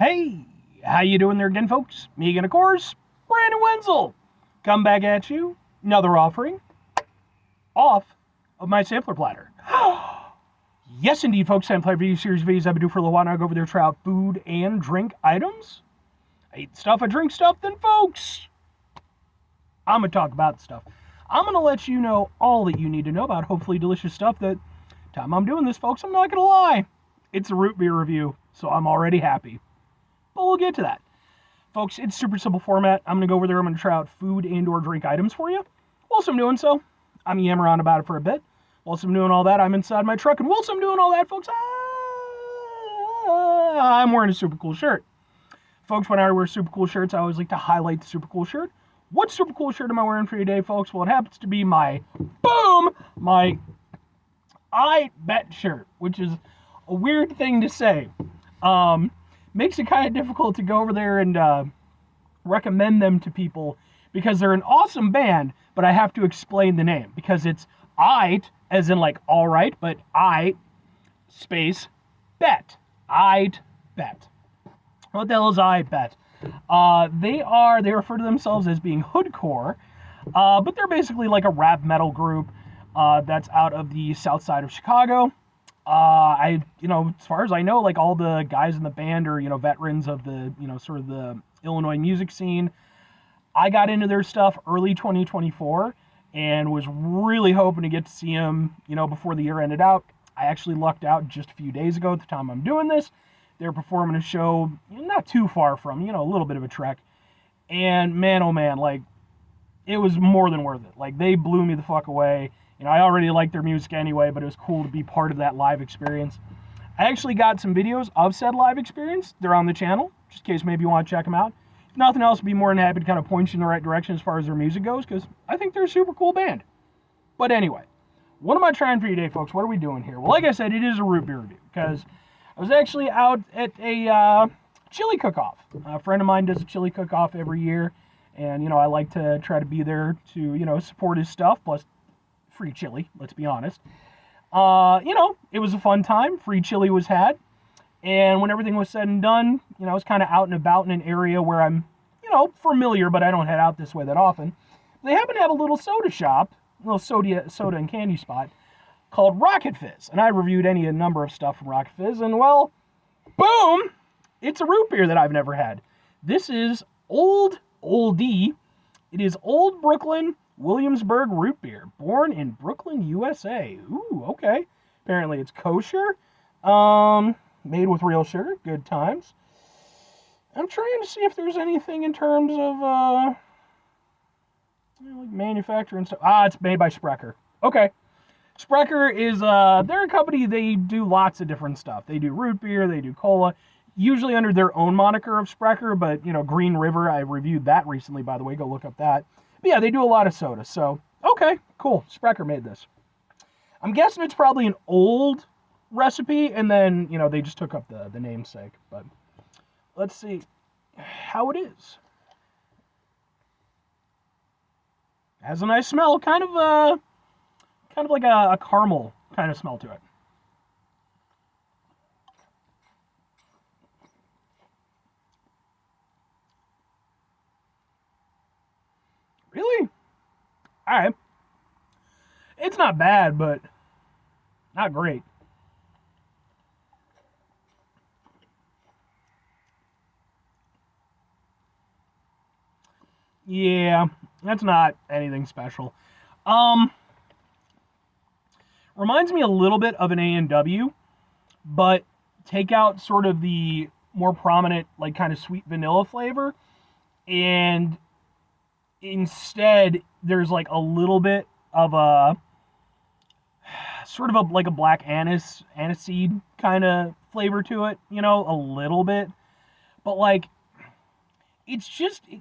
Hey, how you doing there again, folks? Me again, of course, Brandon Wenzel. Come back at you, another offering off of my sampler platter. Yes, indeed, folks, sampler video series videos I've been doing for a little while now. I go over there, try out food and drink items. I eat stuff, I drink stuff, then, folks, I'm going to talk about stuff. I'm going to let you know all that you need to know about hopefully delicious stuff that, time I'm doing this, folks, I'm not going to lie. It's a root beer review, so I'm already happy. But we'll get to that. Folks, it's super simple format. I'm going to go over there. I'm going to try out food and or drink items for you. Whilst I'm doing so, I'm yammering on about it for a bit. Whilst I'm doing all that, I'm inside my truck. And whilst I'm doing all that, folks, I'm wearing a super cool shirt. Folks, when I wear super cool shirts, I always like to highlight the super cool shirt. What super cool shirt am I wearing for you today, folks? Well, it happens to be my I Bet shirt, which is a weird thing to say. Makes it kind of difficult to go over there and recommend them to people because they're an awesome band, but I have to explain the name because it's I'd, as in like all right, but I space bet. I'd bet. What the hell is I Bet? They refer to themselves as being hoodcore, but they're basically like a rap metal group that's out of the south side of Chicago. As far as I know, like all the guys in the band are, veterans of the, sort of the Illinois music scene. I got into their stuff early 2024 and was really hoping to get to see them, before the year ended out. I actually lucked out just a few days ago at the time I'm doing this. They're performing a show not too far from, a little bit of a trek. And man, oh man, like, it was more than worth it. Like, they blew me the fuck away. I already liked their music anyway, but it was cool to be part of that live experience. I actually got some videos of said live experience. They're on the channel, just in case maybe you want to check them out. If nothing else, I'd be more than happy to kind of point you in the right direction as far as their music goes, because I think they're a super cool band. But anyway, what am I trying for you today, folks? What are we doing here? Well, like I said, it is a root beer review, because I was actually out at a chili cook-off. A friend of mine does a chili cook-off every year, and, I like to try to be there to, support his stuff, plus free chili, let's be honest. It was a fun time. Free chili was had. And when everything was said and done, I was kind of out and about in an area where I'm, familiar, but I don't head out this way that often. They happen to have a little soda shop, a little soda and candy spot called Rocket Fizz. And I reviewed a number of stuff from Rocket Fizz, and well, boom, it's a root beer that I've never had. This is Olde. It is Old Brooklyn Williamsburg root beer, born in Brooklyn, USA. Ooh, okay. Apparently it's kosher. Made with real sugar. Good times. I'm trying to see if there's anything in terms of like manufacturing stuff. It's made by Sprecher. Okay. Sprecher is they're a company. They do lots of different stuff. They do root beer. They do cola. Usually under their own moniker of Sprecher, but Green River. I reviewed that recently, by the way. Go look up that. But yeah, they do a lot of soda. So, okay, cool. Sprecher made this. I'm guessing it's probably an old recipe, and then, they just took up the namesake. But let's see how it is. Has a nice smell, kind of like a caramel kind of smell to it. Really? Alright. It's not bad, but not great. Yeah, that's not anything special. Reminds me a little bit of an A&W, but take out sort of the more prominent, like, kind of sweet vanilla flavor, and instead there's like a little bit of a sort of like a black aniseed kind of flavor to it, a little bit, but like it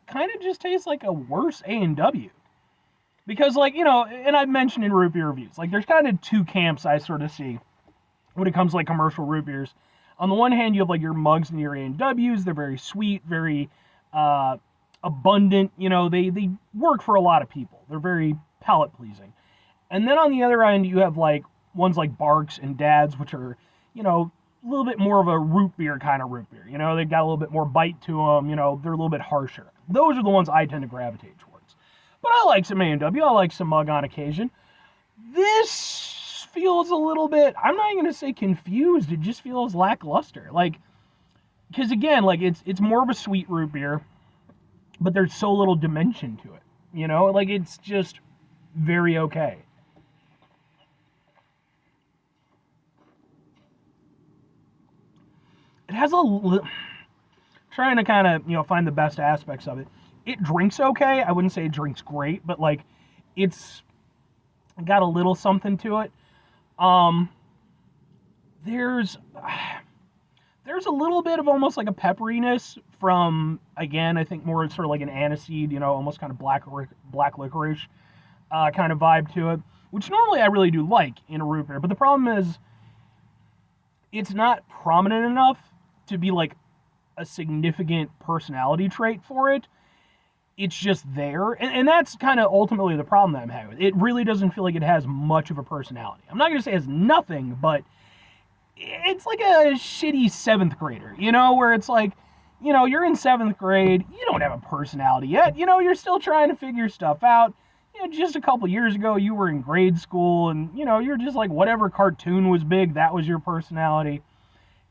kind of just tastes like a worse A&W, because like, and I've mentioned in root beer reviews, like there's kind of two camps I sort of see when it comes to like commercial root beers. On the one hand, you have like your mugs and your A&Ws. They're very sweet, very abundant, they work for a lot of people. They're very palate pleasing. And then on the other end, you have like ones like Barks and Dads, which are, a little bit more of a root beer kind of root beer. You know, they got a little bit more bite to them. You know, they're a little bit harsher. Those are the ones I tend to gravitate towards. But I like some A&W. I like some Mug on occasion. This feels a little bit, I'm not even going to say confused. It just feels lackluster. Like, because again, like it's more of a sweet root beer, but there's so little dimension to it. You know, like it's just very okay. It has trying to kind of, you know, find the best aspects of it. It drinks okay. I wouldn't say it drinks great, but like it's got a little something to it. Um, there's there's a little bit of almost like a pepperiness from, again, I think more sort of like an aniseed, you know, almost kind of black licorice kind of vibe to it, which normally I really do like in a root beer. But the problem is it's not prominent enough to be like a significant personality trait for it. It's just there. And that's kind of ultimately the problem that I'm having with it. It really doesn't feel like it has much of a personality. I'm not going to say it has nothing, but it's like a shitty seventh grader, you know, where it's like, you know, you're in seventh grade, you don't have a personality yet, you know, you're still trying to figure stuff out. You know, just a couple years ago, you were in grade school and, you know, you're just like whatever cartoon was big, that was your personality.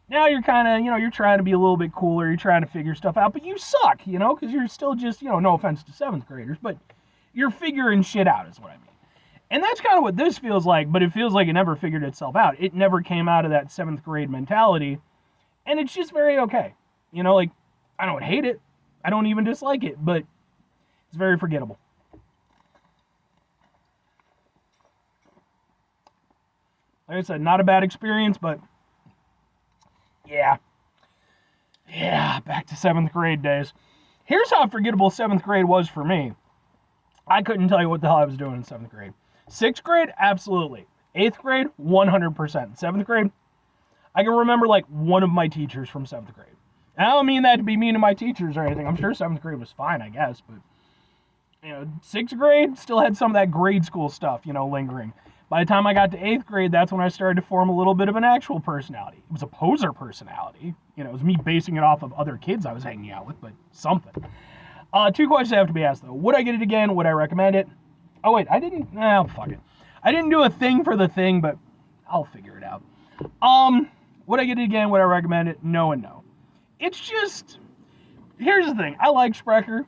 Now you're kind of, you know, you're trying to be a little bit cooler, you're trying to figure stuff out, but you suck, you know, because you're still just, you know, no offense to seventh graders, but you're figuring shit out is what I mean. And that's kind of what this feels like, but it feels like it never figured itself out. It never came out of that seventh grade mentality, and it's just very okay. You know, like, I don't hate it. I don't even dislike it, but it's very forgettable. Like I said, not a bad experience, but yeah. Yeah, back to seventh grade days. Here's how forgettable seventh grade was for me. I couldn't tell you what the hell I was doing in seventh grade. Sixth grade, absolutely. Eighth grade, 100%. Seventh grade, I can remember like one of my teachers from seventh grade. And I don't mean that to be mean to my teachers or anything. I'm sure seventh grade was fine, I guess. But, you know, sixth grade still had some of that grade school stuff, you know, lingering. By the time I got to eighth grade, that's when I started to form a little bit of an actual personality. It was a poser personality. You know, it was me basing it off of other kids I was hanging out with, but something. Two questions have to be asked, though. Would I get it again? Would I recommend it? Oh, wait, I didn't... Nah, fuck it. I didn't do a thing for the thing, but I'll figure it out. Would I get it again? Would I recommend it? No and no. It's just... Here's the thing. I like Sprecher,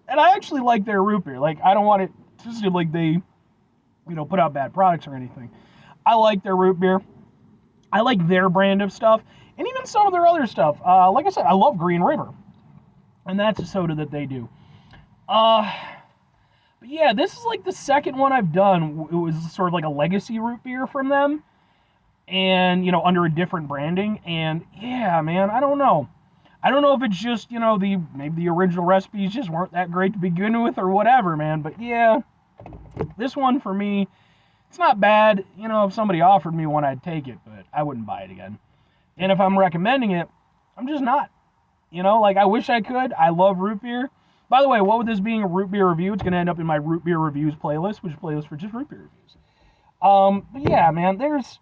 and I actually like their root beer. Like, I don't want it to seem like they, you know, put out bad products or anything. I like their root beer. I like their brand of stuff, and even some of their other stuff. Like I said, I love Green River, and that's a soda that they do. But yeah, this is like the second one I've done. It was sort of like a legacy root beer from them, and, you know, under a different branding. And yeah, man, I don't know. I don't know if it's just, you know, maybe the original recipes just weren't that great to begin with or whatever, man. But yeah, this one for me, it's not bad. You know, if somebody offered me one, I'd take it, but I wouldn't buy it again. And if I'm recommending it, I'm just not. You know, like, I wish I could. I love root beer. By the way, what with this being a root beer review, it's going to end up in my root beer reviews playlist, which is a playlist for just root beer reviews. But yeah, man, because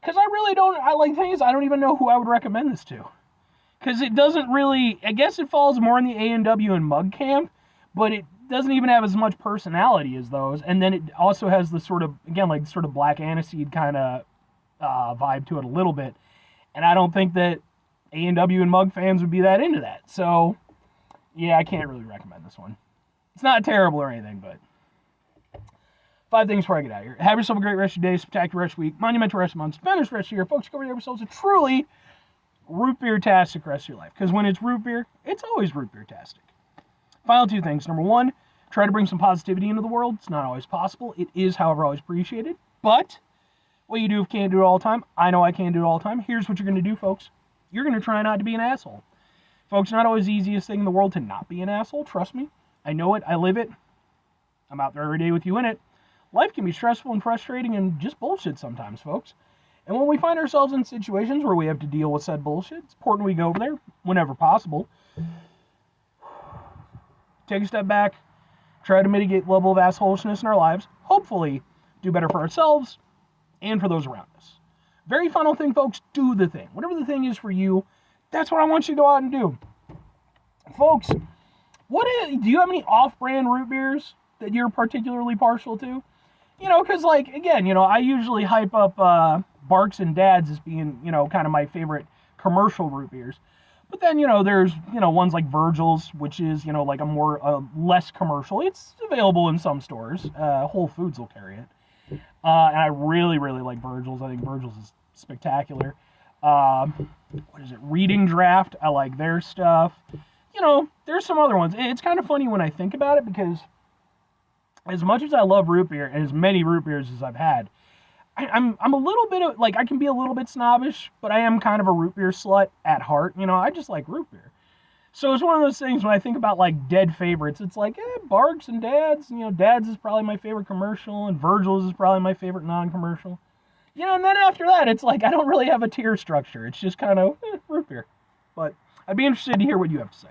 I really don't, the thing is, I don't even know who I would recommend this to. Because it doesn't really, I guess it falls more in the A&W and Mug camp, but it doesn't even have as much personality as those. And then it also has the sort of, again, like sort of black aniseed kind of vibe to it a little bit. And I don't think that A&W and Mug fans would be that into that. So, yeah, I can't really recommend this one. It's not terrible or anything, but 5 things before I get out of here. Have yourself a great rest of your day, spectacular rest of the week, monumental rest of the month, spanish rest of the year. Folks, go over yourselves a truly root beer-tastic rest of your life. Because when it's root beer, it's always root beer-tastic. Final 2 things. Number 1, try to bring some positivity into the world. It's not always possible. It is, however, always appreciated. But what you do if you can't do it all the time, I know I can't do it all the time. Here's what you're going to do, folks. You're going to try not to be an asshole. Folks, not always the easiest thing in the world to not be an asshole. Trust me. I know it. I live it. I'm out there every day with you in it. Life can be stressful and frustrating and just bullshit sometimes, folks. And when we find ourselves in situations where we have to deal with said bullshit, it's important we go over there whenever possible. Take a step back. Try to mitigate the level of assholishness in our lives. Hopefully, do better for ourselves and for those around us. Very final thing, folks, do the thing. Whatever the thing is for you, that's what I want you to go out and do. Folks, do you have any off-brand root beers that you're particularly partial to? Because, like, again, I usually hype up Barks and Dads as being, kind of my favorite commercial root beers. But then, there's, ones like Virgil's, which is, like a less commercial. It's available in some stores. Whole Foods will carry it. And I really, really like Virgil's. I think Virgil's is spectacular. What is it? Reading Draft. I like their stuff. There's some other ones. It's kind of funny when I think about it because as much as I love root beer and as many root beers as I've had, I'm a little bit of, like, I can be a little bit snobbish, but I am kind of a root beer slut at heart. I just like root beer. So it's one of those things when I think about, like, dead favorites, it's like, Barks and Dads. Dads is probably my favorite commercial, and Virgil's is probably my favorite non-commercial. And then after that, it's like, I don't really have a tier structure. It's just kind of root beer. But I'd be interested to hear what you have to say.